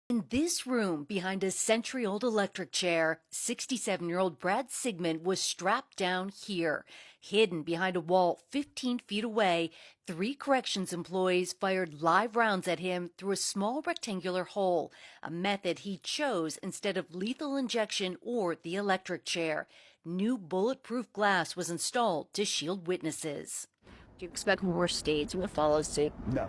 In this room, behind a century-old electric chair, 67-year-old Brad Sigmund was strapped down here. Hidden behind a wall 15 feet away, 3 corrections employees fired live rounds at him through a small rectangular hole, a method he chose instead of lethal injection or the electric chair. New bulletproof glass was installed to shield witnesses. Do you expect more states will follow suit? No.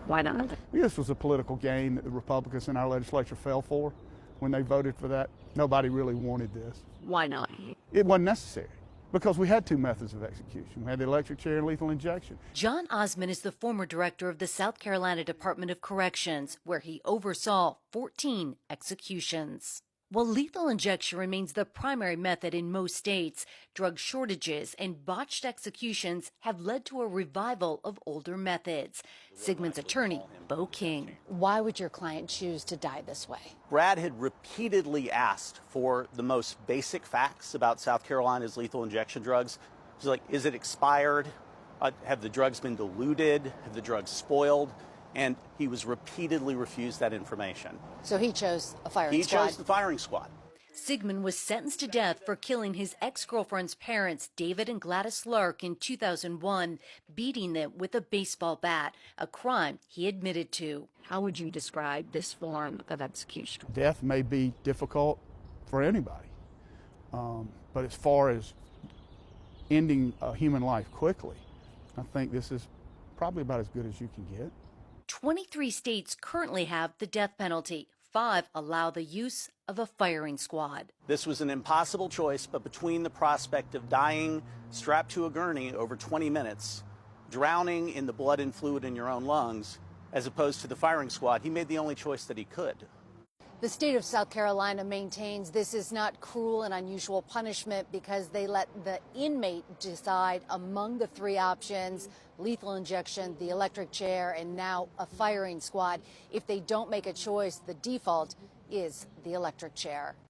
Why not? This was a political game that the Republicans in our legislature fell for when they voted for that. Nobody really wanted this. Why not? It wasn't necessary because we had 2 methods of execution. We had the electric chair and lethal injection. John Osmond is the former director of the South Carolina Department of Corrections, where he oversaw 14 executions. While lethal injection remains the primary method in most states, drug shortages and botched executions have led to a revival of older methods. Sigmund's attorney, Gayle King. Why would your client choose to die this way? Brad had repeatedly asked for the most basic facts about South Carolina's lethal injection drugs. He's like, is it expired? Have the drugs been diluted? Have the drugs spoiled? And he was repeatedly refused that information. So he chose a firing He squad. chose the firing squad. Sigmund was sentenced to death for killing his ex-girlfriend's parents, David and Gladys Lark, in 2001, beating them with a baseball bat, a crime he admitted to. How would you describe this form of execution? Death may be difficult for anybody, but as far as ending a human life quickly, I think this is probably about as good as you can get. 23 states currently have the death penalty. 5 allow the use of a firing squad. This was an impossible choice, but between the prospect of dying strapped to a gurney over 20 minutes, drowning in the blood and fluid in your own lungs, as opposed to the firing squad, he made the only choice that he could. The state of South Carolina maintains this is not cruel and unusual punishment because they let the inmate decide among the 3 options: lethal injection, the electric chair, and now a firing squad. If they don't make a choice, the default is the electric chair.